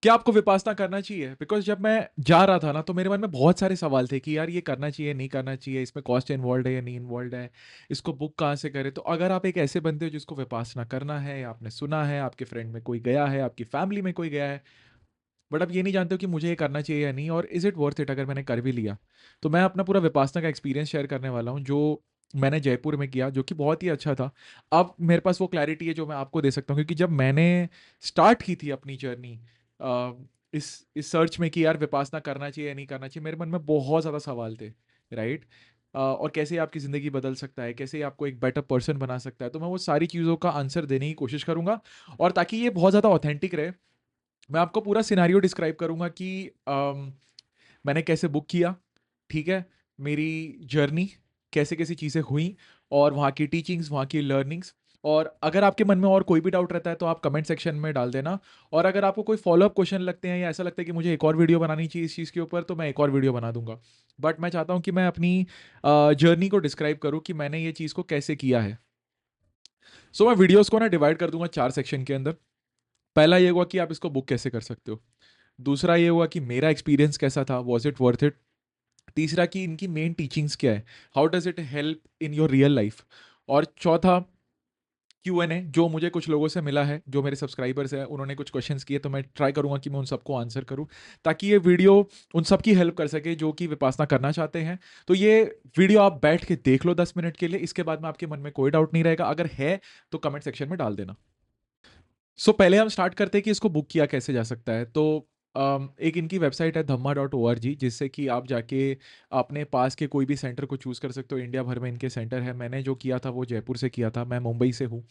क्या आपको विपासना करना चाहिए? बिकॉज़ जब मैं जा रहा था ना, तो मेरे मन में बहुत सारे सवाल थे कि यार ये करना चाहिए, नहीं करना चाहिए, इसमें कॉस्ट इन्वॉल्व्ड है या नहीं इन्वॉल्व्ड है, इसको बुक कहाँ से करें? तो अगर आप एक ऐसे बंदे हो जिसको विपासना करना है या आपने सुना है, आपके फ्रेंड में कोई गया है, आपकी फैमिली में कोई गया है, बट आप ये नहीं जानते हो कि मुझे ये करना चाहिए या नहीं और इज़ इट वर्थ इट अगर मैंने कर भी लिया? तो मैं अपना पूरा विपासना का एक्सपीरियंस शेयर करने वाला हूँ, जो मैंने जयपुर में किया, जो कि बहुत ही अच्छा था। अब मेरे पास वो क्लैरिटी है जो मैं आपको दे सकता हूँ क्योंकि जब मैंने स्टार्ट की थी अपनी जर्नी अ, इस सर्च में कि यार विपासना करना चाहिए या नहीं करना चाहिए, मेरे मन में बहुत ज़्यादा सवाल थे, राइट? और कैसे ये आपकी ज़िंदगी बदल सकता है, कैसे ये आपको एक बेटर पर्सन बना सकता है, तो मैं वो सारी चीज़ों का आंसर देने की कोशिश करूँगा और ताकि ये बहुत ज़्यादा ऑथेंटिक रहे, मैं आपको पूरा सिनेरियो डिस्क्राइब करूँगा कि मैंने कैसे बुक किया, ठीक है? मेरी जर्नी कैसे-कैसे चीज़ें हुई और वहाँ की टीचिंग्स, वहाँ की लर्निंग्स और अगर आपके मन में और कोई भी डाउट रहता है तो आप कमेंट सेक्शन में डाल देना और अगर आपको कोई फ़ॉलो-अप क्वेश्चन लगते हैं या ऐसा लगता है कि मुझे एक और वीडियो बनानी चाहिए इस चीज़ के ऊपर तो मैं एक और वीडियो बना दूँगा। बट मैं चाहता हूँ कि मैं अपनी जर्नी को डिस्क्राइब करूँ कि मैंने ये चीज़ को कैसे किया है। सो मैं वीडियोज़ को ना डिवाइड कर दूँगा 4 सेक्शन के अंदर। पहला ये हुआ कि आप इसको बुक कैसे कर सकते हो। दूसरा ये हुआ कि मेरा एक्सपीरियंस कैसा था, वाज़ इट वर्थ इट? तीसरा कि इनकी मेन टीचिंग्स क्या है, how does it help in your real life? और चौथा क्यू-एन-ए जो मुझे कुछ लोगों से मिला है, जो मेरे सब्सक्राइबर्स हैं, उन्होंने कुछ क्वेश्चंस किए तो मैं ट्राई करूँगा कि मैं उन सबको आंसर करूँ, ताकि ये वीडियो उन सब की हेल्प कर सके जो कि विपासना करना चाहते हैं। तो ये वीडियो आप बैठ के देख लो 10 मिनट के लिए, इसके बाद में आपके मन में कोई डाउट नहीं रहेगा, अगर है तो कमेंट सेक्शन में डाल देना। पहले हम स्टार्ट करते हैं कि इसको बुक किया कैसे जा सकता है। तो एक इनकी वेबसाइट है dhamma.org जिससे कि आप जाके अपने पास के कोई भी सेंटर को चूज़ कर सकते हो। इंडिया भर में इनके सेंटर है। मैंने जो किया था वो जयपुर से किया था। मैं मुंबई से हूँ।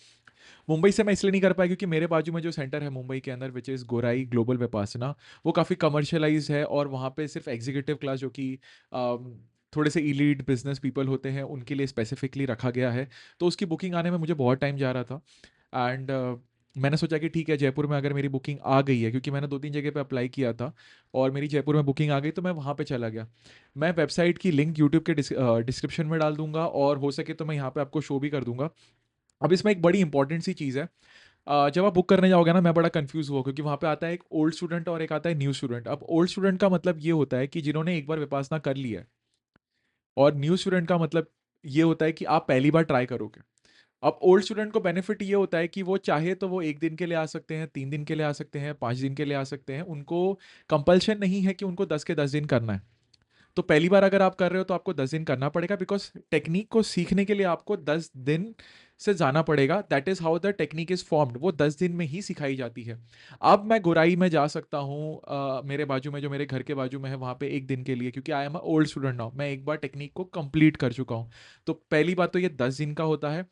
मुंबई से मैं इसलिए नहीं कर पाया क्योंकि मेरे बाजू में जो सेंटर है मुंबई के अंदर which is Gorai global Vipassana, वो काफ़ी कमर्शियलाइज़ है और वहाँ पे सिर्फ़ एग्ज़ीक्यूटिव क्लास जो कि अम, थोड़े से एलीट बिज़नेस पीपल होते हैं, उनके लिए स्पेसिफ़िकली रखा गया है। तो उसकी बुकिंग आने में मुझे बहुत टाइम जा रहा था एंड मैंने सोचा कि ठीक है, जयपुर में अगर मेरी बुकिंग आ गई है क्योंकि मैंने 2-3 जगह पे अप्लाई किया था और मेरी जयपुर में बुकिंग आ गई तो मैं वहाँ पे चला गया। मैं वेबसाइट की लिंक यूट्यूब के डिस्क्रिप्शन में डाल दूँगा और हो सके तो मैं यहाँ पे आपको शो भी कर दूँगा। अब इसमें एक बड़ी इंपॉर्टेंट सी चीज़ है। जब आप बुक करने जाओगे ना मैं बड़ा कंफ्यूज हुआ क्योंकि वहाँ पे आता है एक ओल्ड स्टूडेंट और एक आता है न्यू स्टूडेंट। अब ओल्ड स्टूडेंट का मतलब ये होता है कि जिन्होंने एक बार विपासना कर ली है और न्यू स्टूडेंट का मतलब ये होता है कि आप पहली बार ट्राई करोगे। अब ओल्ड स्टूडेंट को बेनिफिट ये होता है कि वो चाहे तो वो 1 दिन के लिए आ सकते हैं, 3 दिन के लिए आ सकते हैं, 5 दिन के लिए आ सकते हैं। उनको कंपल्शन नहीं है कि उनको 10 के 10 दिन करना है। तो पहली बार अगर आप कर रहे हो तो आपको 10 दिन करना पड़ेगा बिकॉज़ टेक्नीक को सीखने के लिए आपको 10 दिन से जाना पड़ेगा। That is how the technique is formed, वो 10 दिन में ही सिखाई जाती है। अब मैं गोराई में जा सकता हूँ मेरे बाजू में जो मेरे घर के बाजू में है वहाँ पे 1 दिन के लिए क्योंकि I am a old student now, मैं एक बार टेक्नीक को कंप्लीट कर चुका हूँ। तो पहली बात तो ये 10 दिन का होता है।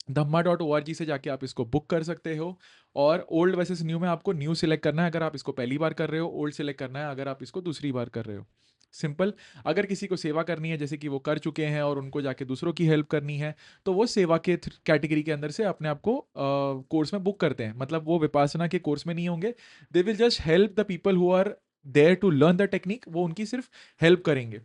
धम्मा.org से जाके आप इसको बुक कर सकते हो और ओल्ड वर्सेस न्यू में आपको न्यू सिलेक्ट करना है अगर आप इसको पहली बार कर रहे हो, ओल्ड सिलेक्ट करना है अगर आप इसको दूसरी बार कर रहे हो। सिंपल। अगर किसी को सेवा करनी है जैसे कि वो कर चुके हैं और उनको जाके दूसरों की हेल्प करनी है तो वो सेवा के कैटेगरी के अंदर से अपने आप को कोर्स में बुक करते हैं, मतलब वो विपासना के कोर्स में नहीं होंगे। They will just help the people who are there to learn the technique, वो उनकी सिर्फ हेल्प करेंगे।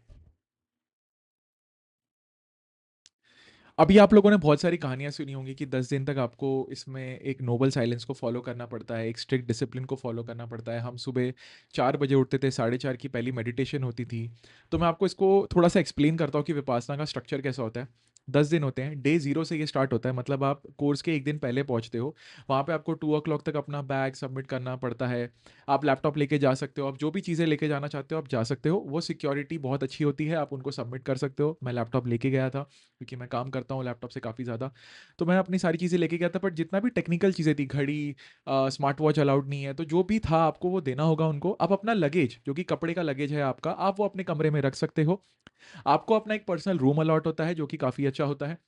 अभी आप लोगों ने बहुत सारी कहानियाँ सुनी होंगी कि 10 दिन तक आपको इसमें एक नोबल साइलेंस को फॉलो करना पड़ता है, एक स्ट्रिक्ट डिसिप्लिन को फॉलो करना पड़ता है। हम सुबह 4 बजे उठते थे, 4:30 की पहली मेडिटेशन होती थी। तो मैं आपको इसको थोड़ा-सा एक्सप्लेन करता हूँ कि विपासना का स्ट्रक्चर कैसा होता है। 10 दिन होते हैं, डे 0 से ये स्टार्ट होता है, मतलब आप कोर्स के 1 दिन पहले पहुँचते हो। वहाँ पे आपको 2 ओ क्लॉक तक अपना बैग सबमिट करना पड़ता है। आप लैपटॉप लेके जा सकते हो, आप जो भी चीज़ें लेके जाना चाहते हो आप जा सकते हो। वो सिक्योरिटी बहुत अच्छी होती है, आप उनको सबमिट कर सकते हो। मैं लैपटॉप लेके गया था। क्योंकि मैं काम करता हूँ लैपटॉप से काफ़ी ज़्यादा। तो मैं अपनी सारी चीज़ें लेके गया था बट जितना भी टेक्निकल चीज़ें थी, घड़ी, स्मार्ट वॉच अलाउड नहीं है, तो जो भी था आपको वो देना होगा उनको। आप अपना लगेज, जो कि कपड़े का लगेज है आपका, आप वो अपने कमरे में रख सकते हो। आपको अपना एक पर्सनल रूम अलॉट होता है जो कि काफ़ी अच्छा होता है।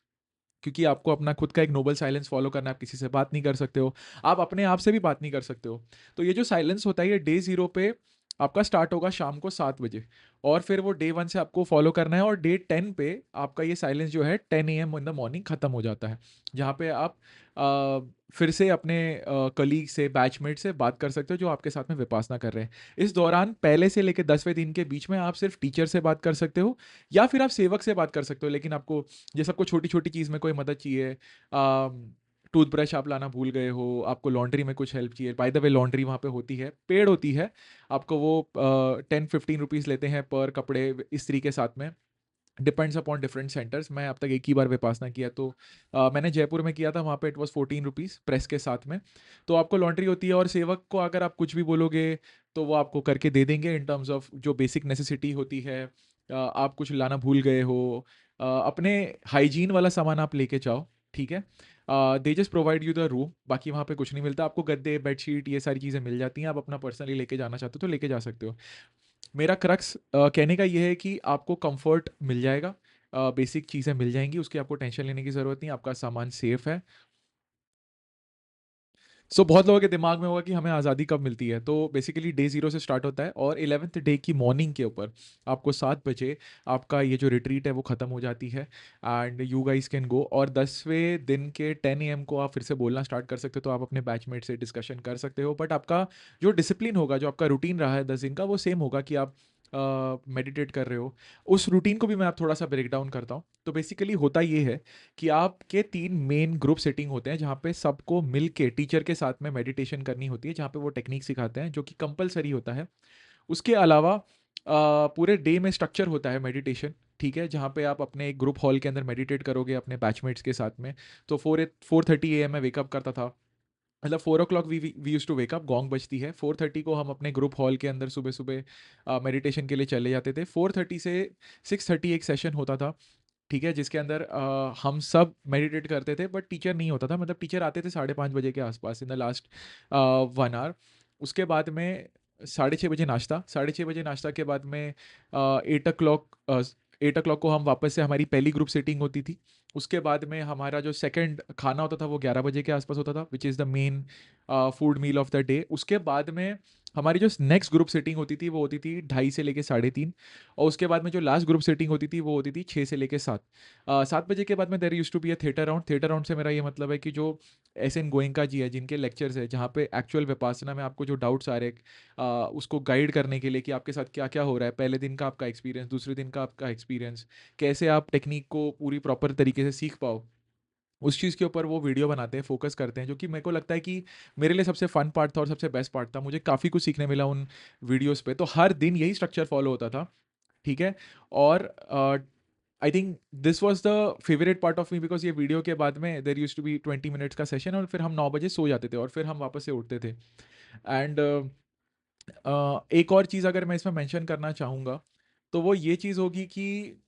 क्योंकि आपको अपना खुद का एक नोबल साइलेंस फ़ॉलो करना है, आप किसी से बात नहीं कर सकते हो। आप अपने आप से भी बात नहीं कर सकते हो। तो ये जो साइलेंस होता है ये डे 0 पे आपका स्टार्ट होगा शाम को 7 बजे और फिर वो डे 1 से आपको फ़ॉलो करना है और डे 10 पे आपका ये साइलेंस जो है 10 एएम इन द मॉर्निंग ख़त्म हो जाता है। जहाँ पे आप फिर से अपने कलीग से, बैचमेट से बात कर सकते हो जो आपके साथ में विपासना कर रहे हैं। इस दौरान पहले से लेके 10वें दिन के बीच में आप सिर्फ़ टीचर से बात कर सकते हो या फिर आप सेवक से बात कर सकते हो, लेकिन आपको जैसे आपको छोटी-छोटी चीज़ में कोई मदद चाहिए, टूथब्रश आप लाना भूल गए हो, आपको लॉन्ड्री में कुछ हेल्प चाहिए, बाय द वे लॉन्ड्री वहाँ पे होती है, पेड होती है, आपको वो 10-15 रुपीज़ लेते हैं पर कपड़े इस्त्री के साथ में, डिपेंड्स अपॉन डिफरेंट सेंटर्स। मैं अब तक एक ही बार विपासना किया, तो मैंने जयपुर में किया था, वहाँ पे इट वाज 14 रुपीज़ प्रेस के साथ में। तो आपको लॉन्ड्री होती है और सेवक को अगर आप कुछ भी बोलोगे तो वो आपको करके दे देंगे इन टर्म्स ऑफ जो बेसिक नेसेसिटी होती है। आप कुछ लाना भूल गए हो, अपने हाइजीन वाला सामान आप लेके जाओ, ठीक है। They just provide you the room, बाकी वहाँ पे कुछ नहीं मिलता आपको, गद्दे बेडशीट ये सारी चीज़ें मिल जाती हैं, आप अपना पर्सनली लेके जाना चाहते हो तो लेके जा सकते हो। मेरा क्रक्स कहने का ये है कि आपको कंफर्ट मिल जाएगा, बेसिक चीज़ें मिल जाएँगी, उसकी आपको टेंशन लेने की ज़रूरत नहीं है, आपका सामान सेफ है। सो बहुत लोगों के दिमाग में होगा कि हमें आज़ादी कब मिलती है, तो बेसिकली डे 0 से स्टार्ट होता है और 11th डे की मॉर्निंग के ऊपर आपको 7 बजे आपका ये जो रिट्रीट है वो ख़त्म हो जाती है, and you guys can go. और 10वें दिन के 10 AM को आप फिर से बोलना स्टार्ट कर सकते हो, तो आप अपने बैचमेट से डिस्कशन कर सकते हो, बट आपका जो डिसिप्लिन होगा, जो आपका रूटीन रहा है 10 दिन का, वो सेम होगा कि आप मेडिटेट कर रहे हो। उस रूटीन को भी मैं आप थोड़ा सा ब्रेक डाउन करता हूँ। तो बेसिकली होता ये है कि आपके 3 मेन ग्रुप सेटिंग होते हैं, जहाँ पे सबको मिल के टीचर के साथ में मेडिटेशन करनी होती है, जहाँ पे वो टेक्निक सिखाते हैं, जो कि कंपलसरी होता है। उसके अलावा पूरे डे में स्ट्रक्चर होता है मेडिटेशन, ठीक है, जहाँ पे आप अपने एक ग्रुप हॉल के अंदर मेडिटेट करोगे अपने बैचमेट्स के साथ में। तो 4:30 AM में वेकअप करता था, मतलब 4 o'clock we use to wake up, gong बजती है, 4:30 को हम अपने ग्रुप हॉल के अंदर सुबह सुबह मेडिटेशन के लिए चले जाते थे। 4:30 से 6:30 एक सेशन होता था, ठीक है, जिसके अंदर हम सब मेडिटेट करते थे, बट टीचर नहीं होता था, मतलब टीचर आते थे 5:30 बजे के आसपास इन द लास्ट 1 आवर। उसके बाद में 6:30 बजे नाश्ता, 6:30 बजे नाश्ता के बाद में 8 o'clock को हम वापस से, हमारी पहली ग्रुप सेटिंग होती थी। उसके बाद में हमारा जो सेकंड खाना होता था वो 11 बजे के आसपास होता था, which is the main food meal of the day. उसके बाद में हमारी जो नेक्स्ट ग्रुप सेटिंग होती थी वो होती थी 2:30 से लेके 3:30, और उसके बाद में जो लास्ट ग्रुप सेटिंग होती थी वो होती थी 6 से लेके 7। 7 बजे के बाद में there used to be a theatre round. Theatre round से मेरा ये मतलब है कि जो एस एन गोयनका जी है, जिनके लेक्चर्स है, जहाँ पे एक्चुअल विपासना में आपको जो डाउट्स आ रहे हैं, उसको गाइड करने के लिए कि आपके साथ क्या क्या हो रहा है, पहले दिन का आपका एक्सपीरियंस, दूसरे दिन का आपका एक्सपीरियंस, कैसे आप टेक्निक को पूरी प्रॉपर तरीके से सीख पाओ, उस चीज़ के ऊपर वो वीडियो बनाते हैं, फोकस करते हैं, जो कि मेरे को लगता है कि मेरे लिए सबसे फन पार्ट था और सबसे बेस्ट पार्ट था। मुझे काफ़ी कुछ सीखने मिला उन वीडियोस पे। तो हर दिन यही स्ट्रक्चर फॉलो होता था, ठीक है। और आई think this was the favourite part of me, because ये वीडियो के बाद में देर यूज टू बी 20 मिनट्स का सेशन, और फिर हम 9 बजे सो जाते थे और फिर हम वापस से उठते थे। एंड एक और चीज़ अगर मैं इसमें मेंशन करना चाहूँगा, तो वो ये चीज़ होगी कि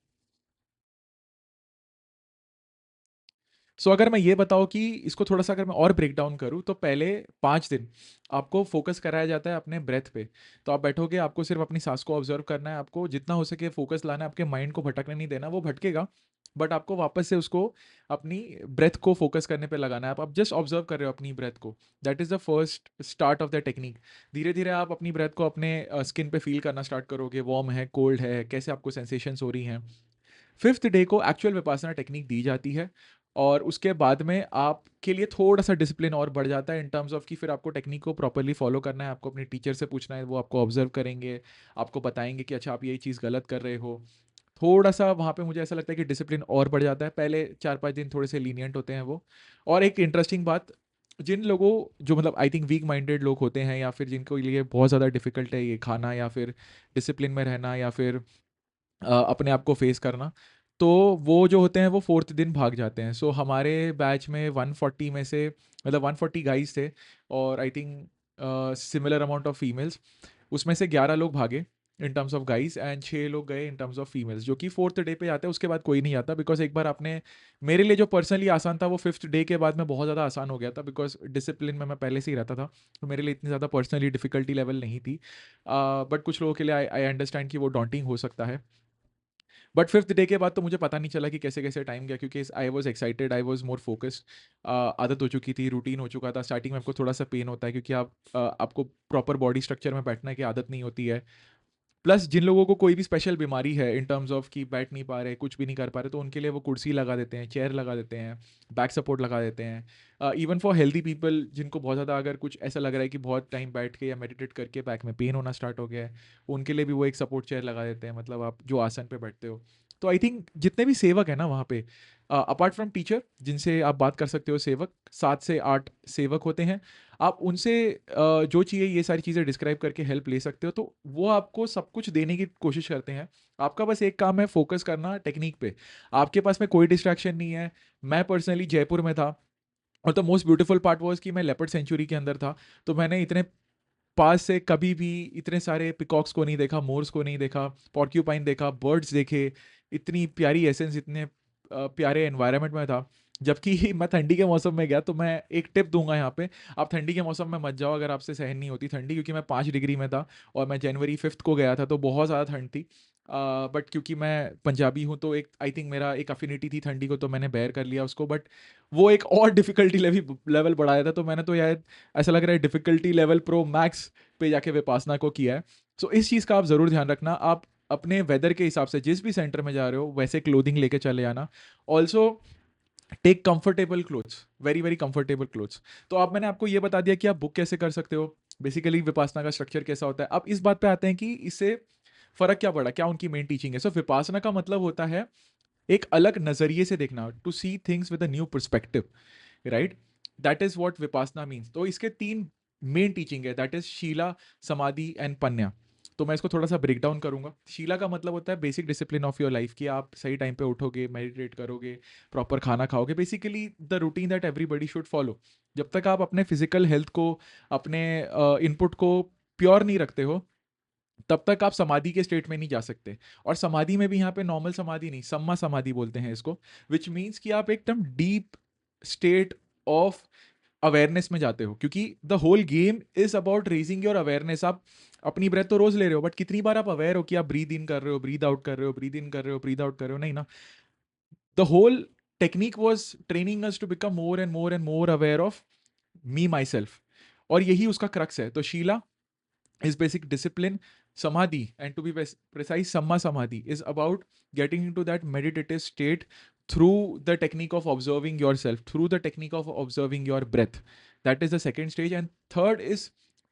अगर मैं ये बताऊँ कि इसको थोड़ा-सा अगर मैं और ब्रेक डाउन करूँ, तो पहले 5 दिन आपको फ़ोकस कराया जाता है अपने ब्रेथ पे। तो आप बैठोगे, आपको सिर्फ़ अपनी साँस को ऑब्ज़र्व करना है, आपको जितना हो सके फ़ोकस लाना है, आपके माइंड को भटकने नहीं देना, वो भटकेगा, बट आपको वापस से उसको अपनी ब्रेथ को फ़ोकस करने पे लगाना है। आप जस्ट ऑब्ज़र्व कर रहे हो अपनी ब्रेथ को। That is the first start of the technique. धीरे-धीरे आप अपनी ब्रेथ को अपने स्किन पे फ़ील करना स्टार्ट करोगे, वार्म है, कोल्ड है, कैसे आपको सेंसेशंस हो रही हैं। 5th डे को एक्चुअल विपासना टेक्निक दी जाती है, और उसके बाद में आपके लिए थोड़ा-सा डिसिप्लिन और बढ़ जाता है इन टर्म्स ऑफ कि फिर आपको टेक्निक को प्रॉपर्ली फ़ॉलो करना है, आपको अपने टीचर से पूछना है, वो आपको ऑब्ज़र्व करेंगे, आपको बताएँगे कि अच्छा आप ये चीज़ गलत कर रहे हो। थोड़ा-सा वहाँ पे मुझे ऐसा लगता है कि डिसिप्लिन और बढ़ जाता है, पहले 4-5 दिन थोड़े से लीनिएंट होते हैं वो। और एक इंटरेस्टिंग बात, जिन लोगों जो मतलब आई थिंक वीक माइंडेड लोग होते हैं, या फिर जिनको लिए बहुत ज़्यादा डिफ़िकल्ट है ये खाना, या फिर डिसिप्लिन में रहना, या फिर अपने आप को फेस करना, तो वो जो होते हैं वो 4th दिन भाग जाते हैं। सो हमारे बैच में 140 में से, मतलब 140 गाइज़ थे, और I think similar amount of females. उसमें से 11 लोग भागे इन टर्म्स ऑफ गाइज़, एंड 6 लोग गए इन टर्म्स ऑफ फीमेल्स, जो कि 4th डे पे जाते हैं, उसके बाद कोई नहीं आता, बिकॉज़ एक बार आपने, मेरे लिए जो पर्सनली आसान था वो 5th डे के बाद में बहुत ज़्यादा आसान हो गया था, बिकॉज़ डिसिप्लिन में मैं पहले से ही रहता था, तो मेरे लिए इतनी ज़्यादा पर्सनली डिफ़िकल्टी लेवल नहीं थी। बट कुछ लोगों के लिए आई आई अंडरस्टैंड कि वो डॉन्टिंग हो सकता है। बट 5th डे के बाद तो मुझे पता नहीं चला कि कैसे-कैसे टाइम गया, क्योंकि I was excited, I was more focused. आदत हो चुकी थी, रूटीन हो चुका था। स्टार्टिंग में आपको थोड़ा-सा पेन होता है, क्योंकि आपको प्रॉपर बॉडी स्ट्रक्चर में बैठने की आदत नहीं होती है। प्लस जिन लोगों को कोई भी स्पेशल बीमारी है इन टर्म्स ऑफ कि बैठ नहीं पा रहे, कुछ भी नहीं कर पा रहे, तो उनके लिए वो कुर्सी लगा देते हैं, चेयर लगा देते हैं, बैक सपोर्ट लगा देते हैं। इवन फॉर हेल्दी पीपल, जिनको बहुत ज़्यादा अगर कुछ ऐसा लग रहा है कि बहुत टाइम बैठ के या मेडिटेट करके बैक में पेन होना स्टार्ट हो गया है, उनके लिए भी वो एक सपोर्ट चेयर लगा देते हैं, मतलब आप जो आसन पे बैठते हो। तो आई थिंक जितने भी सेवक है ना वहाँ पे, अपार्ट फ्रॉम टीचर जिनसे आप बात कर सकते हो, सेवक 7 से 8 सेवक होते हैं, आप उनसे जो चाहिए ये सारी चीज़ें डिस्क्राइब करके हेल्प ले सकते हो, तो वो आपको सब कुछ देने की कोशिश करते हैं। आपका बस एक काम है, फोकस करना टेक्निक पे। आपके पास में कोई डिस्ट्रैक्शन नहीं है। मैं पर्सनली जयपुर में था, और the most beautiful part was कि मैं लेपर्ड सेंचुरी के अंदर था, तो मैंने इतने पास से कभी भी इतने सारे पिकॉक्स को नहीं देखा, मोर्स को नहीं देखा, पॉर्क्यूपाइन देखा, बर्ड्स देखे, इतनी प्यारी एसेंस, इतने प्यारे एनवायरनमेंट में था। जबकि मैं ठंडी के मौसम में गया, तो मैं एक टिप दूंगा यहाँ पे, आप ठंडी के मौसम में मत जाओ अगर आपसे सहन नहीं होती ठंडी, क्योंकि मैं 5 डिग्री में था, और मैं जनवरी 5 को गया था, तो बहुत ज़्यादा ठंड थी। बट क्योंकि मैं पंजाबी हूँ, तो एक आई थिंक मेरा एक अफिनिटी थी ठंडी को, तो मैंने बेयर कर लिया उसको। बट वो एक और डिफिकल्टी लेवल बढ़ाया था, तो मैंने तो यार ऐसा लग रहा है डिफिकल्टी लेवल प्रो मैक्स पे जाके विपासना को किया है। सो इस चीज़ का आप ज़रूर ध्यान रखना। आप अपने वेदर के हिसाब से जिस भी सेंटर में जा रहे हो वैसे क्लोथिंग लेके चले जाना। Also take comfortable clothes, very very comfortable clothes. तो अब मैंने आपको ये बता दिया कि आप बुक कैसे कर सकते हो, बेसिकली विपासना का स्ट्रक्चर कैसा होता है। अब इस बात पे आते हैं कि इससे फ़र्क क्या पड़ा, क्या उनकी मेन टीचिंग है। सो विपासना का मतलब होता है एक अलग नज़रिए से देखना, to see things with a new perspective, right. That is what Vipassana means. तो इसके 3 मेन टीचिंग है, that is sila, samadhi and पन्या। तो मैं इसको थोड़ा सा ब्रेक डाउन करूंगा। शीला का मतलब होता है basic discipline of your life, कि आप सही टाइम पे उठोगे, मेडिटेट करोगे, प्रॉपर खाना खाओगे, basically the routine that everybody should follow. जब तक आप अपने फिजिकल हेल्थ को, अपने इनपुट को प्योर नहीं रखते हो, तब तक आप समाधि के स्टेट में नहीं जा सकते। और समाधि में भी यहाँ पे नॉर्मल समाधि नहीं, सम्मा समाधि बोलते हैं इसको, विच मीन्स कि आप एकदम डीप स्टेट ऑफ अवेयरनेस में जाते हो, क्योंकि the whole game is about raising your awareness. आप अपनी ब्रेथ तो रोज ले रहे हो, बट कितनी बार आप अवेयर हो कि आप ब्रीद इन कर रहे हो, ब्रीद आउट कर रहे हो, ब्रीद इन कर रहे हो, ब्रीद आउट कर रहे हो, नहीं ना। The whole technique was training us to become more and more aware of me my self, और यही उसका क्रक्स है। तो Sheila is basic discipline. Samadhi, and to be precise, Samma Samadhi is about getting into that meditative state through the technique of observing yourself, through the technique of observing your breath. That is the second stage. And third is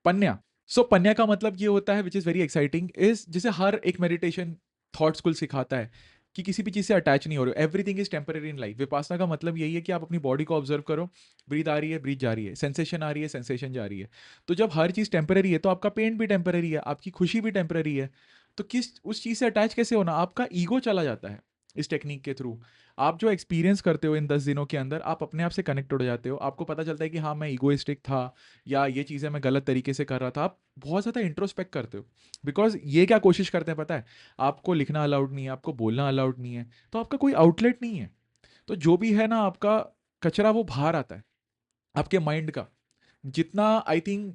Panya. So Panya का मतलब ये होता है, which is very exciting, is जैसे हर एक meditation thought school सिखाता है कि किसी भी चीज़ से अटैच नहीं हो रहे हो, everything is temporary in life. Vipassana का मतलब यही है कि आप अपनी बॉडी को ऑब्जर्व करो, ब्रीद आ रही है, ब्रीद जा रही है, सेंसेशन आ रही है, सेंसेशन जा रही है। तो जब हर चीज़ टेम्पररी है, तो आपका पेन भी टेम्पररी है, आपकी खुशी भी टेम्पररी है। तो किस उस चीज़ से अटैच कैसे होना, आपका ईगो चला जाता है इस टेक्निक के थ्रू। आप जो एक्सपीरियंस करते हो इन 10 दिनों के अंदर, आप अपने आप से कनेक्टेड हो जाते हो। आपको पता चलता है कि हाँ, मैं ईगोइस्टिक था, या ये चीज़ें मैं गलत तरीके से कर रहा था। आप बहुत ज़्यादा इंट्रोस्पेक्ट करते हो। बिकॉज ये क्या कोशिश करते हैं पता है, आपको लिखना अलाउड नहीं है, आपको बोलना अलाउड नहीं है, तो आपका कोई आउटलेट नहीं है। तो जो भी है ना आपका कचरा, वो बाहर आता है आपके माइंड का। जितना आई थिंक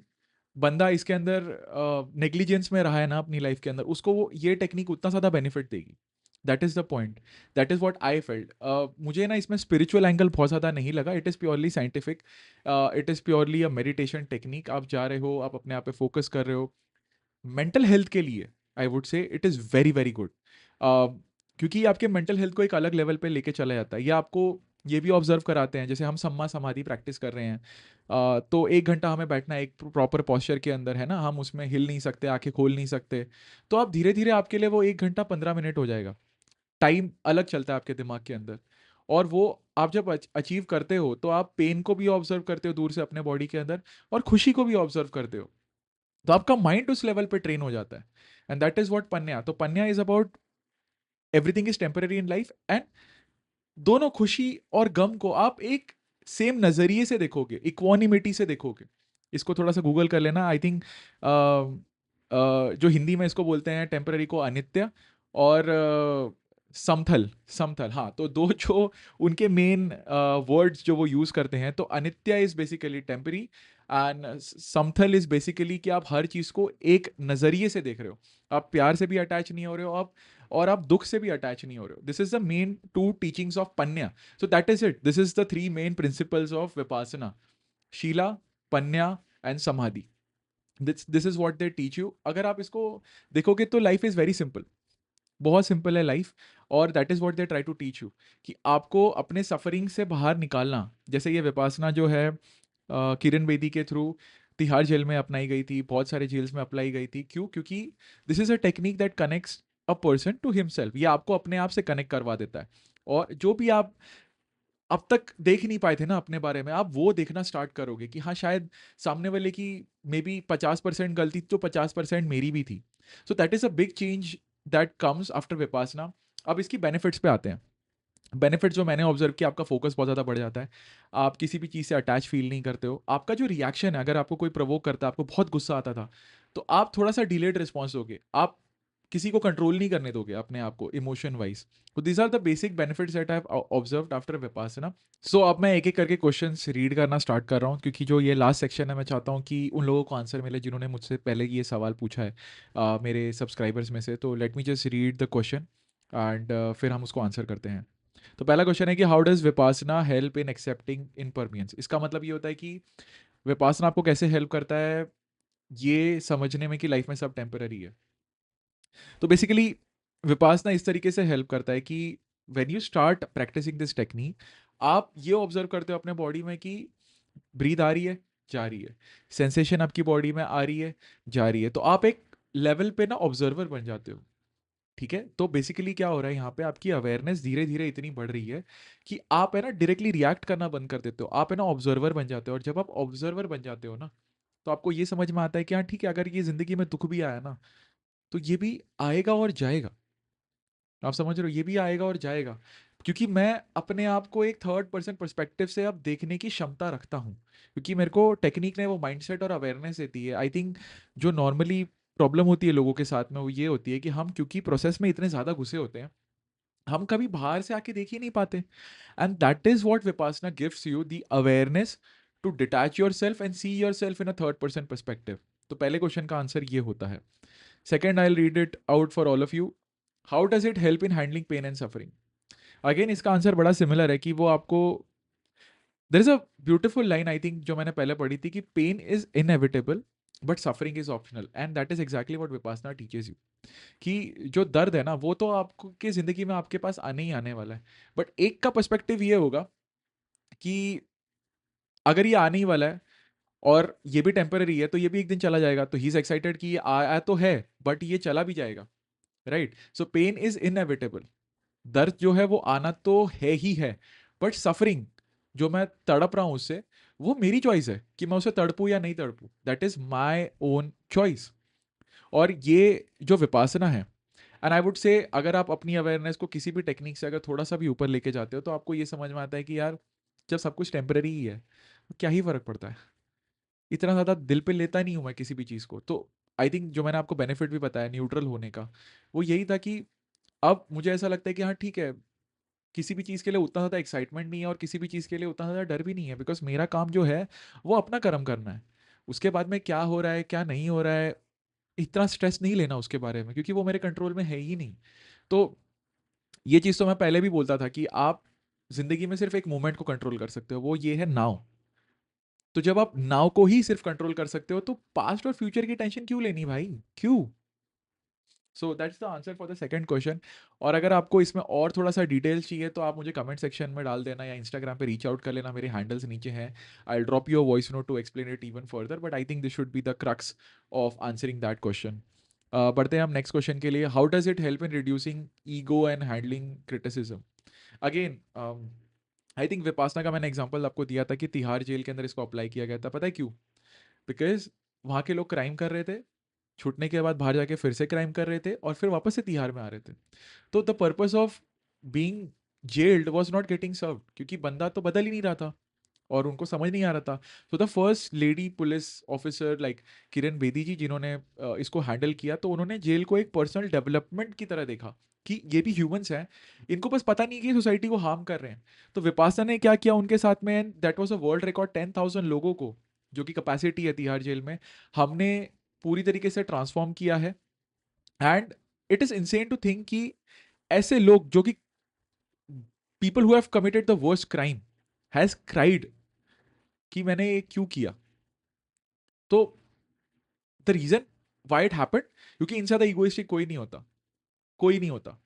बंदा इसके अंदर नेग्लिजेंस में रहा है ना अपनी लाइफ के अंदर, उसको वो ये टेक्निक उतना ज़्यादा बेनिफिट देगी। That is the point, that is what I felt. मुझे ना इसमें स्पिरिचुअल एंगल बहुत ज़्यादा नहीं लगा। It is purely scientific, it is purely a meditation technique. आप जा रहे हो, आप अपने आप पे फोकस कर रहे हो, मेंटल हेल्थ के लिए आई वुड से it is very very good, क्योंकि आपके मेंटल हेल्थ को एक अलग लेवल पे लेके चला जाता है। या आपको ये भी ऑब्जर्व कराते हैं, जैसे हम सम्मा समाधि प्रैक्टिस कर रहे हैं, तो 1 घंटा हमें बैठना है एक प्रॉपर पॉस्चर के अंदर, है ना, हम उसमें हिल नहीं सकते, आंखें खोल नहीं सकते। तो आप धीरे धीरे आपके लिए वो 1 घंटा 15 मिनट हो जाएगा। टाइम अलग चलता है आपके दिमाग के अंदर। और वो आप जब अचीव करते हो, तो आप पेन को भी ऑब्जर्व करते हो दूर से अपने बॉडी के अंदर, और खुशी को भी ऑब्जर्व करते हो। तो आपका माइंड उस लेवल पे ट्रेन हो जाता है। And that is what panna. तो panna is about everything is temporary in life, and दोनों खुशी और गम को आप एक सेम नजरिए से देखोगे, इक्वानिमिटी से देखोगे। इसको थोड़ा सा गूगल कर लेना। आई थिंक जो हिंदी में इसको बोलते हैं टेम्पररी को अनित्य, और समथल, समथल, हाँ। तो दो जो उनके मेन वर्ड्स जो वो यूज करते हैं, तो anitya is basically temporary, and समथल इज बेसिकली कि आप हर चीज को एक नजरिए से देख रहे हो। आप प्यार से भी अटैच नहीं हो रहे हो, आप और आप दुख से भी अटैच नहीं हो रहे हो। This is the main 2 teachings of panna. So that is it, this is the 3 main principles of Vipassana: sila, panna and samadhi. This is what they teach you. अगर आप इसको देखोगे तो लाइफ इज वेरी सिंपल, बहुत सिंपल है लाइफ। और that is what they try to teach you, कि आपको अपने सफरिंग से बाहर निकालना। जैसे ये विपासना जो है, किरण बेदी के थ्रू तिहाड़ जेल में अपनाई गई थी, बहुत सारे जेल्स में अप्लाई गई थी। क्यों? क्योंकि this is a technique that connects a person to himself, ये आपको अपने आप से कनेक्ट करवा देता है। और जो भी आप अब तक देख नहीं पाए थे ना अपने बारे में, आप वो देखना स्टार्ट करोगे कि हाँ, शायद सामने वाले की मे बी 50% गलती तो 50% मेरी भी थी। सो that is a big change that comes after Vipassana. अब इसकी बेनिफिट्स पे आते हैं। बेनिफिट जो मैंने ऑब्जर्व किया, आपका फोकस बहुत ज़्यादा बढ़ जाता है। आप किसी भी चीज़ से अटैच फील नहीं करते हो। आपका जो रिएक्शन है, अगर आपको कोई प्रोवोक करता है, आपको बहुत गुस्सा आता था, तो आप थोड़ा सा डिलेड रिस्पॉन्स दोगे। आप किसी को कंट्रोल नहीं करने दोगे अपने आप को इमोशन वाइज। तो these are the basic benefits that I have observed after Vipassana. So अब मैं एक एक करके क्वेश्चंस रीड करना स्टार्ट कर रहा हूँ, क्योंकि जो ये लास्ट सेक्शन है, मैं चाहता हूँ कि उन लोगों को आंसर मिले जिन्होंने मुझसे पहले ये सवाल पूछा है, मेरे सब्सक्राइबर्स में से। तो let me just read the question and फिर हम उसको आंसर करते हैं। तो पहला क्वेश्चन है कि how does Vipassana help in accepting impermanence. इसका मतलब ये होता है कि विपासना आपको कैसे हेल्प करता है ये समझने में कि लाइफ में सब टेम्पररी है। तो बेसिकली विपासना इस तरीके से हेल्प करता है कि when you start practising this technique, आप ये ऑब्जर्व करते हो अपने बॉडी में कि ब्रीद आ रही है, जा रही है, सेंसेशन आपकी बॉडी में आ रही है, जा रही है। तो आप एक लेवल पे ना ऑब्जर्वर बन जाते हो। ठीक है, तो बेसिकली क्या हो रहा है यहाँ पे, आपकी अवेयरनेस धीरे धीरे इतनी बढ़ रही है कि आप है ना डायरेक्टली रिएक्ट करना बंद कर देते हो। आप है ना ऑब्जर्वर बन जाते हो। और जब आप ऑब्जर्वर बन जाते हो ना, तो आपको ये समझ में आता है कि हाँ ठीक है, अगर ये जिंदगी में दुख भी आया ना, तो ये भी आएगा और जाएगा। आप समझ रहे हो, ये भी आएगा और जाएगा। क्योंकि मैं अपने आप को एक थर्ड पर्सन पर्सपेक्टिव से अब देखने की क्षमता रखता हूँ, क्योंकि मेरे को टेक्निक ने वो माइंडसेट और अवेयरनेस देती है। आई थिंक जो नॉर्मली प्रॉब्लम होती है लोगों के साथ में, वो ये होती है कि हम क्योंकि प्रोसेस में इतने ज़्यादा घुसे होते हैं, हम कभी बाहर से आके देख ही नहीं पाते। And that is what Vipassana gives you the awareness to detach your self and see your self in a third person perspective. तो पहले क्वेश्चन का आंसर ये होता है। Second, I read it out for all of you. How does it help in handling pain and suffering. Again इसका आंसर बड़ा similar है कि वो आपको, there is a beautiful line I think जो मैंने पहले पढ़ी थी, कि pain is inevitable but suffering is optional, and that is exactly what Vipassana teaches you. कि जो दर्द है ना, वो तो आपको की जिंदगी में आपके पास आने ही आने वाला है। बट एक का पर्सपेक्टिव ये होगा कि अगर ये आने ही वाला है और ये भी टेम्पररी है, तो ये भी एक दिन चला जाएगा। तो ही इज एक्साइटेड कि ये आया तो है, बट ये चला भी जाएगा। Right, so pain is inevitable. दर्द जो है वो आना तो है ही है। बट सफरिंग, जो मैं तड़प रहा हूं उससे, वो मेरी चॉइस है कि मैं उसे तड़पूं या नहीं तड़पूं। That is my own choice. और ये जो विपासना है, एंड आई वुड से, अगर आप अपनी अवेयरनेस को किसी भी टेक्निक से अगर थोड़ा सा भी ऊपर लेके जाते हो, तो आपको ये समझ में आता है कि यार, जब सब कुछ टेम्पररी ही है, तो क्या ही फर्क पड़ता है। इतना ज़्यादा दिल पे लेता नहीं हूँ मैं किसी भी चीज़ को। तो आई थिंक जो मैंने आपको बेनिफिट भी बताया न्यूट्रल होने का, वो यही था कि अब मुझे ऐसा लगता है कि हाँ ठीक है, किसी भी चीज़ के लिए उतना ज़्यादा एक्साइटमेंट नहीं है और किसी भी चीज़ के लिए उतना ज़्यादा डर भी नहीं है, बिकॉज मेरा काम जो है वो अपना कर्म करना है। उसके बाद में क्या हो रहा है क्या नहीं हो रहा है, इतना स्ट्रेस नहीं लेना उसके बारे में, क्योंकि वो मेरे कंट्रोल में है ही नहीं। तो ये चीज़ तो मैं पहले भी बोलता था कि आप जिंदगी में सिर्फ एक मोमेंट को कंट्रोल कर सकते हो, वो ये है नाव। तो जब आप नाव को ही सिर्फ कंट्रोल कर सकते हो, तो पास्ट और फ्यूचर की टेंशन क्यों लेनी भाई, क्यों। सो that's the answer for the second question. और अगर आपको इसमें और थोड़ा सा डिटेल्स चाहिए, तो आप मुझे कमेंट सेक्शन में डाल देना या इंस्टाग्राम पे रीच आउट कर लेना, मेरे हैंडल्स नीचे हैं। I drop your voice note to explain it even further, but I think this should be the crux of answering that question. बढ़ते हैं हम नेक्स्ट क्वेश्चन के लिए। How does it help in reducing ego and handling criticism. Again I think Vipassana का मैंने example आपको दिया था कि तिहाड़ जेल के अंदर इसको अप्लाई किया गया था। पता है क्यों? बिकॉज वहाँ के लोग क्राइम कर रहे थे, छूटने के बाद बाहर जाके फिर से क्राइम कर रहे थे और फिर वापस से तिहाड़ में आ रहे थे। तो the purpose of being gelled was not getting served, क्योंकि बंदा तो बदल ही नहीं रहा था और उनको समझ नहीं आ रहा था। तो the first lady police officer like Kiran Bedi ji, जिन्होंने इसको हैंडल किया, तो उन्होंने जेल को एक पर्सनल डेवलपमेंट की तरह देखा कि ये भी ह्यूमंस हैं, इनको बस पता नहीं कि सोसाइटी को हार्म कर रहे हैं। तो विपासना ने क्या किया उनके साथ में, that was a world record, 10,000 लोगों को, जो कि कैपेसिटी है तिहाड़ जेल में, हमने पूरी तरीके से ट्रांसफॉर्म किया है। And it is insane to think कि ऐसे लोग जो कि people who have committed the worst crime has cried कि मैंने ये क्यों किया। तो the reason why it happened, क्योंकि इनसे ज्यादा इगोइस्टिक कोई नहीं होता, कोई नहीं होता।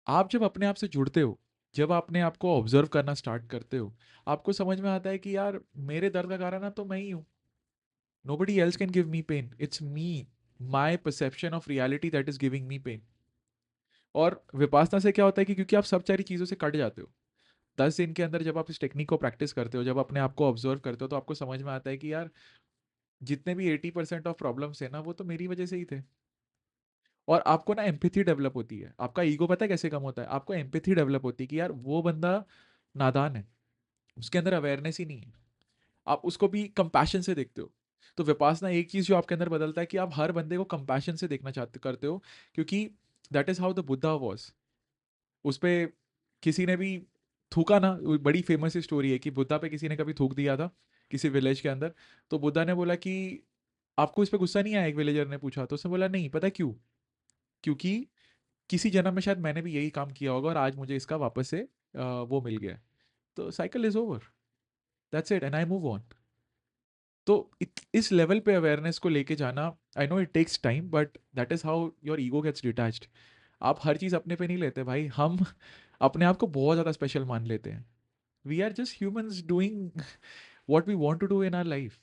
आप जब अपने आप से जुड़ते हो, जब अपने आप को ऑब्जर्व करना स्टार्ट करते हो, आपको समझ में आता है कि यार, मेरे दर्द का कारण ना तो मैं ही हूं। Nobody else can give me pain, it's me. My perception of reality that is giving me pain. और विपासना से क्या होता है कि क्योंकि आप सब सारी चीज़ों से कट जाते हो, 10 दिन के अंदर जब आप इस टेक्निक को प्रैक्टिस करते हो, जब अपने आप को ऑब्जर्व करते हो, तो आपको समझ में आता है कि यार जितने भी 80% ऑफ प्रॉब्लम्स है ना, वो तो मेरी वजह से ही थे। और आपको ना एम्पैथी डेवलप होती है, आपका ईगो पता है कैसे कम होता है, आपको एम्पैथी डेवलप होती है कि यार वो बंदा नादान है, उसके अंदर अवेयरनेस ही नहीं है, आप उसको भी कंपैशन से देखते हो। तो विपासना एक चीज जो आपके अंदर बदलता है कि आप हर बंदे को कंपैशन से देखना चाहते करते हो, क्योंकि that is how the Buddha was. उस पे किसी ने भी थूका ना, वो बड़ी फेमस स्टोरी है कि बुद्धा पे किसी ने कभी थूक दिया था किसी विलेज के अंदर। तो बुद्धा ने बोला कि आपको इस पे गुस्सा नहीं आया, एक विलेजर ने पूछा, तो उसने बोला नहीं, पता क्यों, क्योंकि किसी जन्म में शायद मैंने भी यही काम किया होगा और आज मुझे इसका वापस से वो मिल गया है। तो cycle is over, that's it and I move on. तो इस लेवल पे अवेयरनेस को लेके जाना, I know it takes time, but that is how your ego gets detached. आप हर चीज़ अपने पे नहीं लेते भाई, हम अपने आप को बहुत ज़्यादा स्पेशल मान लेते हैं। We are just humans doing what we want to do in our life.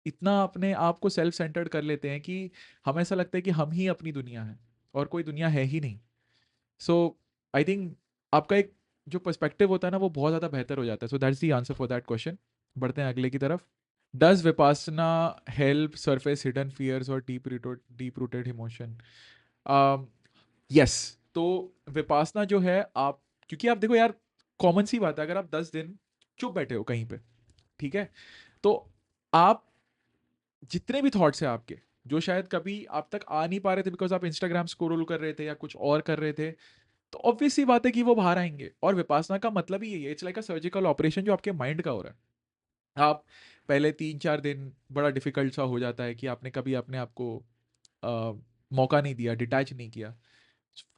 इतना अपने आप को सेल्फ सेंटर्ड कर लेते हैं कि हमें ऐसा लगता है कि हम ही अपनी दुनिया है और कोई दुनिया है ही नहीं। सो आई थिंक आपका एक जो पर्सपेक्टिव होता है ना, वो बहुत ज़्यादा बेहतर हो जाता है। So that's the answer for that question. बढ़ते हैं अगले की तरफ। Does Vipassana help surface hidden fears और डीप रूटेड इमोशन? यस। तो विपासना जो है, आप क्योंकि आप देखो यार, कॉमन सी बात है, अगर आप 10 दिन चुप बैठे हो कहीं पे, ठीक है, तो आप जितने भी थॉट्स हैं आपके, जो शायद कभी आप तक आ नहीं पा रहे थे बिकॉज आप इंस्टाग्राम स्क्रॉल कर रहे थे या कुछ और कर रहे थे, तो ऑब्वियस सी बात है कि वो बाहर आएंगे। और विपासना का मतलब ही यही है, it's like a surgical operation जो आपके माइंड का हो रहा है। आप पहले 3-4 दिन बड़ा डिफिकल्ट सा हो जाता है कि आपने कभी अपने आप को मौका नहीं दिया, डिटैच नहीं किया।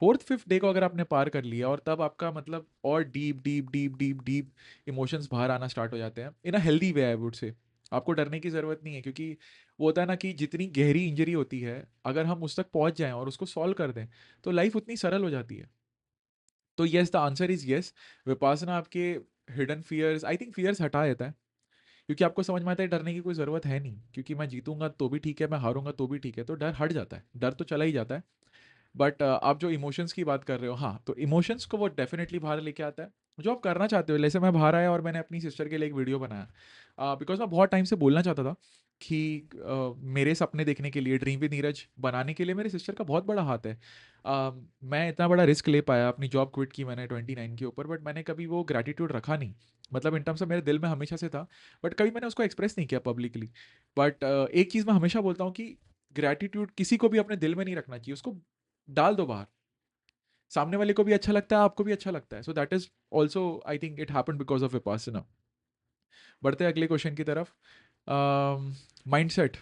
फोर्थ फिफ्थ डे को अगर आपने पार कर लिया, और तब आपका मतलब और deep deep deep deep deep emotions बाहर आना स्टार्ट हो जाते हैं इन a healthy way, I would से। आपको डरने की ज़रूरत नहीं है, क्योंकि वो होता है ना कि जितनी गहरी इंजरी होती है, अगर हम उस तक पहुंच जाएं और उसको सॉल्व कर दें, तो लाइफ उतनी सरल हो जाती है। तो yes, the answer is yes. Vipassana आपके hidden fears, I think fears हटा देता है, क्योंकि आपको समझ में आता है डरने की कोई ज़रूरत है नहीं, क्योंकि मैं जीतूंगा तो भी ठीक है, मैं हारूंगा तो भी ठीक है, तो डर हट जाता है, डर तो चला ही जाता है। बट आप जो इमोशंस की बात कर रहे हो, हाँ, तो इमोशंस को वो डेफिनेटली बाहर लेके आता है, जो आप करना चाहते हो। जैसे मैं बाहर आया और मैंने अपनी सिस्टर के लिए एक वीडियो बनाया, बिकॉज मैं बहुत टाइम से बोलना चाहता था कि मेरे सपने देखने के लिए, ड्रीम विद नीरज बनाने के लिए मेरे सिस्टर का बहुत बड़ा हाथ है। मैं इतना बड़ा रिस्क ले पाया, अपनी जॉब क्विट की मैंने 29 के ऊपर, बट मैंने कभी वो ग्रैटिट्यूड रखा नहीं। मतलब इन टर्म्स ऑफ मेरे दिल में हमेशा से था, बट कभी मैंने उसको एक्सप्रेस नहीं किया पब्लिकली। बट एक चीज़ मैं हमेशा बोलता हूँ कि ग्रैटिट्यूड किसी को भी अपने दिल में नहीं रखना चाहिए, उसको डाल दो बाहर। सामने वाले को भी अच्छा लगता है, आपको भी अच्छा लगता है। सो that is also, I think it happened because of Vipassana. बढ़ते हैं अगले क्वेश्चन की तरफ। माइंडसेट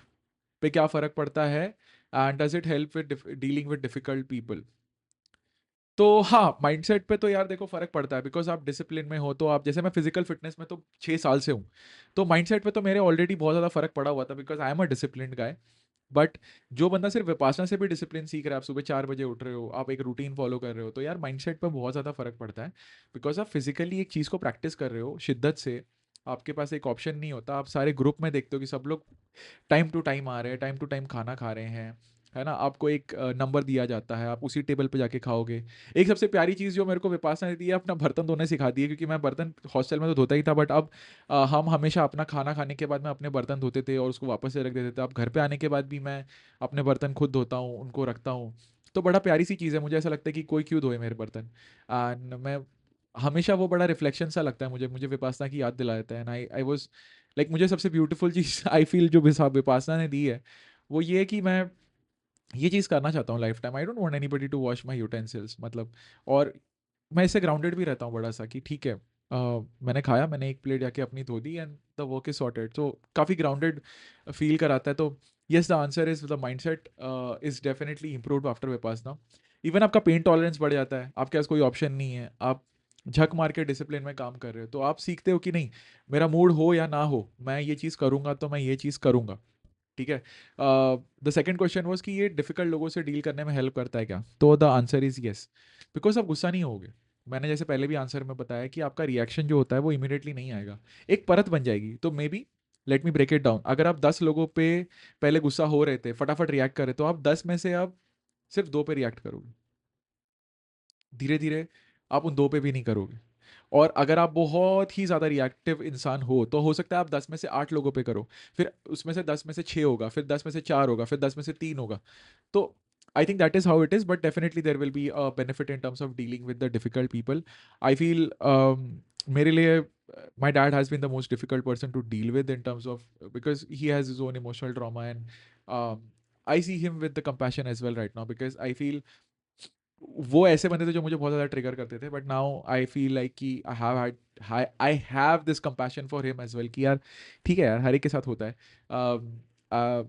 पे क्या फ़र्क पड़ता है, and does it help with dealing with difficult people? तो हाँ, माइंडसेट पे तो यार देखो फ़र्क पड़ता है, बिकॉज आप डिसिप्लिन में हो, तो आप जैसे मैं फिजिकल फिटनेस में तो 6 साल से हूँ, तो माइंडसेट पे तो मेरे ऑलरेडी बहुत ज़्यादा फ़र्क पड़ा हुआ था, because I am a discipline guy. But जो बंदा सिर्फ विपासना से भी डिसिप्लिन सीख रहा है, आप सुबह 4 बजे उठ रहे हो, आप एक रूटीन फॉलो कर रहे हो, तो यार माइंडसेट पे बहुत ज़्यादा फर्क पड़ता है। बिकॉज आप फिजिकली एक चीज़ को प्रैक्टिस कर रहे हो शिद्दत से, आपके पास एक ऑप्शन नहीं होता। आप सारे ग्रुप में देखते हो कि सब लोग टाइम टू टाइम आ रहे हैं, टाइम टू टाइम खाना खा रहे हैं, है ना। आपको एक नंबर दिया जाता है, आप उसी टेबल पे जाके खाओगे। एक सबसे प्यारी चीज़ जो मेरे को विपासना ने दी है, अपना बर्तन धोने सिखा दी है, क्योंकि मैं बर्तन हॉस्टल में तो धोता ही था, बट अब हम हमेशा अपना खाना खाने के बाद में अपने बर्तन धोते थे और उसको वापस से रख देते थे। अब घर पे आने के बाद भी मैं अपने बर्तन खुद धोता हूँ, उनको रखता हूँ। तो बड़ा प्यारी सी चीज़ है, मुझे ऐसा लगता है कि कोई क्यों धोए मेरे बर्तन। एंड मैं हमेशा, वो बड़ा रिफ्लेक्शन सा लगता है मुझे, मुझे विपासना की याद दिला देता है। एंड आई वॉज लाइक, मुझे सबसे ब्यूटीफुल चीज़ आई फील जो विपासना ने दी है, वो ये है कि मैं ये चीज़ करना चाहता हूँ life time. I don't want anybody to wash my utensils, मतलब। और मैं इससे ग्राउंडेड भी रहता हूँ बड़ा सा, कि ठीक है, मैंने खाया, मैंने एक प्लेट जाके अपनी धो दी, and the work is sorted. तो काफ़ी ग्राउंडेड फील कराता है। तो yes, the answer is, the mindset is definitely improved after Vipassana. Even आपका पेन टॉलरेंस बढ़ जाता है, आपके पास कोई ऑप्शन नहीं है, आप झक मार के डिसिप्लिन में काम कर रहे हो, तो आप सीखते हो कि नहीं, मेरा मूड हो या ना हो, मैं ये चीज़ करूँगा, तो मैं ये चीज़ करूँगा। ठीक है। द सेकंड क्वेश्चन वाज कि ये डिफिकल्ट लोगों से डील करने में हेल्प करता है क्या? तो the answer is yes, because आप गुस्सा नहीं होगे। मैंने जैसे पहले भी आंसर में बताया कि आपका रिएक्शन जो होता है वो इमीडिएटली नहीं आएगा, एक परत बन जाएगी। तो maybe let me break it down. अगर आप 10 लोगों पे पहले गुस्सा हो रहे थे, फटाफट रिएक्ट कर रहे, तो आप 10 में से आप सिर्फ 2 पे रिएक्ट करोगे। धीरे-धीरे आप उन 2 पे भी नहीं करोगे। और अगर आप बहुत ही ज़्यादा रिएक्टिव इंसान तो हो सकता है आप 10 में से 8 लोगों पे करो, फिर उसमें से 10 में से 6 होगा, फिर 10 में से 4 होगा, फिर 10 में से 3 होगा। तो I think that is how it is, but definitely there will be a benefit in terms of dealing with the difficult people. I feel मेरे लिए my dad has been the most difficult person to deal with in terms of because he has his own emotional trauma, and um, I see him with the compassion as well right now because I feel वो ऐसे बंदे थे जो मुझे बहुत ज़्यादा trigger करते थे, but now I feel like कि I have this compassion for him as well कि यार ठीक है यार, हर एक के साथ होता है।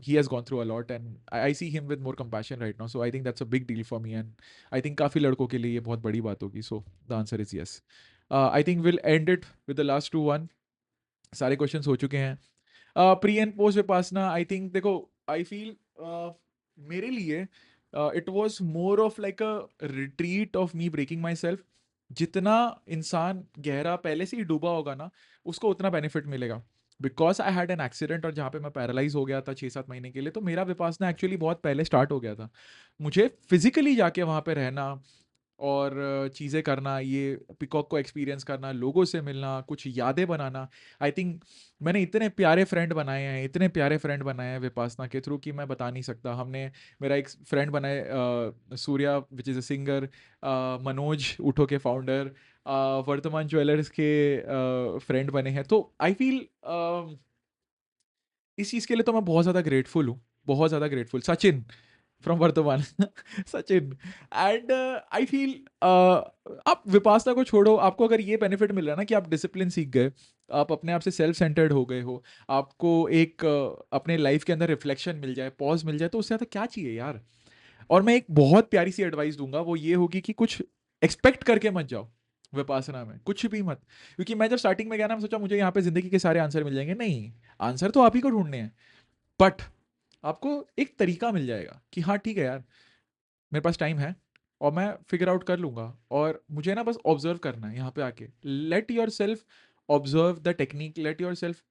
He has gone through a lot and I see him with more compassion right now, so I think that's a big deal for me, and I think काफ़ी लड़कों के लिए ये बहुत बड़ी बात होगी। So the answer is yes. I think will end it with the last two one. सारे क्वेश्चंस हो चुके हैं। Pre and post Vipassana, I think देखो, आई फील मेरे लिए it was more of like a retreat of me breaking my self. जितना इंसान गहरा पहले से ही डूबा होगा ना, उसको उतना बेनिफिट मिलेगा। Because I had an accident और जहाँ पे मैं पैरालाइज हो गया था 6-7 महीने के लिए, तो मेरा विपासना एक्चुअली बहुत पहले स्टार्ट हो गया था। मुझे फिजिकली जाके वहाँ पे रहना और चीज़ें करना, ये पीकॉक को एक्सपीरियंस करना, लोगों से मिलना, कुछ यादें बनाना। आई थिंक मैंने इतने प्यारे फ्रेंड बनाए हैं, इतने प्यारे फ्रेंड बनाए हैं विपासना के थ्रू कि मैं बता नहीं सकता। हमने मेरा एक फ्रेंड बनाए Surya which is a singer, Manoj ऊठो के फाउंडर, वर्तमान ज्वेलर्स के फ्रेंड बने हैं। तो आई फील इस चीज़ के लिए तो मैं बहुत ज़्यादा ग्रेटफुल हूँ, बहुत ज़्यादा ग्रेटफुल। सचिन फ्रॉम वर्तमान सचिन। एंड आई फील आप विपासना को छोड़ो, आपको अगर ये बेनिफिट मिल रहा है ना कि आप डिसिप्लिन सीख गए, आप अपने आप से सेल्फ सेंटर्ड हो गए हो, आपको एक अपने लाइफ के अंदर रिफ्लेक्शन मिल जाए, पॉज मिल जाए, तो उससे ज़्यादा क्या चाहिए यार। और मैं एक बहुत प्यारी सी एडवाइस दूंगा, वो ये होगी कि कुछ एक्सपेक्ट करके मत जाओ विपासना में, कुछ भी मत। क्योंकि मैं जब स्टार्टिंग में गया ना, मैं सोचा मुझे यहाँ पे जिंदगी के सारे आंसर मिल जाएंगे। नहीं, आंसर तो आप ही को ढूंढने हैं, बट आपको एक तरीका मिल जाएगा कि हाँ ठीक है यार, मेरे पास टाइम है और मैं फिगर आउट कर लूंगा। और मुझे ना बस ऑब्जर्व करना है यहाँ पे आके। Let your self observe the technique, let your self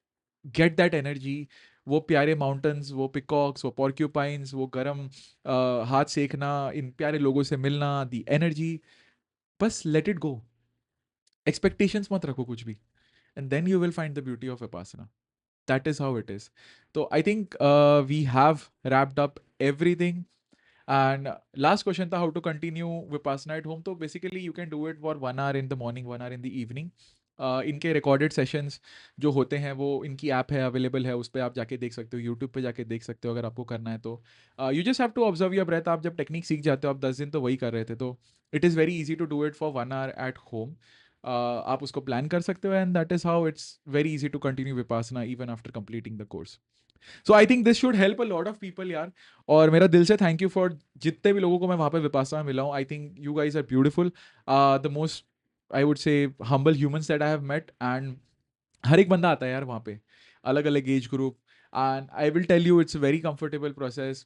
get that energy. वो प्यारे माउंटेन्स, वो पिकॉक्स, वो पॉर्क्यूपाइंस, वो गरम हाथ सेकना, इन प्यारे लोगों से मिलना, दी एनर्जी, बस लेट इट गो। एक्सपेक्टेशंस मत रखो कुछ भी, and then you will find the beauty of Vipassana. That is how it is. So I think we have wrapped up everything. And last question था, how to continue Vipassana at home. तो basically you can do it for 1 hour in the morning, 1 hour in the evening. इनके recorded sessions जो होते हैं, वो इनकी app है, available है, उस पर आप जाके देख सकते हो, यूट्यूब पे जाके देख सकते हो अगर आपको करना है तो। You just have to observe your breath. आप जब टेक्निक सीख जाते हो, आप 10 दिन तो वही कर रहे थे, तो it is very easy to do it for 1 hour at home. आप उसको प्लान कर सकते हो, and that is how it's very easy to continue Vipassana even after completing the course. So I think this should help a lot of people यार। और मेरा दिल से थैंक यू फॉर जितने भी लोगों को मैं वहाँ पे विपासना में मिला हूँ। I think you guys are beautiful, the most I would say humble humans that I have met. And हर एक बंदा आता है यार वहाँ पे, अलग अलग age group. And I will tell you, it's very comfortable process,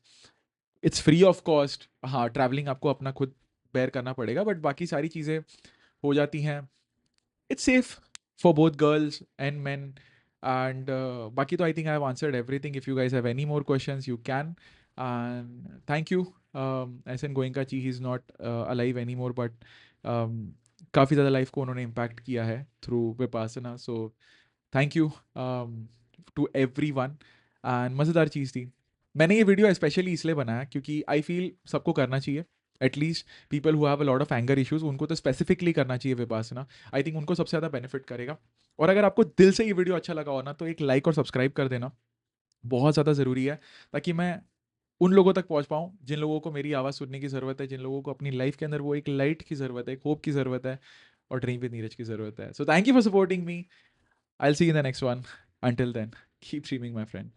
it's free of cost. हाँ, ट्रैवलिंग आपको अपना खुद बेयर करना पड़ेगा, बट बाकी सारी चीज़ें हो जाती हैं। It's safe for both girls and men. And Baki to I think I have answered everything. If you guys have any more questions, you can. And thank you. SN Goenka ji, he's not alive anymore, but um, काफ़ी ज़्यादा life को उन्होंने impact किया है through Vipassana. So thank you to everyone. And मज़ेदार चीज़ थी, मैंने ये वीडियो स्पेशली इसलिए बनाया क्योंकि आई फील सबको करना चाहिए। At least people who have a lot of anger issues, उनको तो स्पेसिफिकली करना चाहिए विपासना। आई थिंक उनको सबसे ज़्यादा बेनिफिट करेगा। और अगर आपको दिल से ये वीडियो अच्छा लगा हो ना, तो एक लाइक और सब्सक्राइब कर देना, बहुत ज़्यादा ज़रूरी है, ताकि मैं उन लोगों तक पहुंच पाऊँ जिन लोगों को मेरी आवाज़ सुनने की ज़रूरत है, जिन लोगों को अपनी लाइफ के अंदर वो एक लाइट की ज़रूरत है, एक होप की ज़रूरत है, और ड्रीम विद नीरज की ज़रूरत है। So thank you for supporting me. I will see you in the next one. Until then, keep dreaming my friend.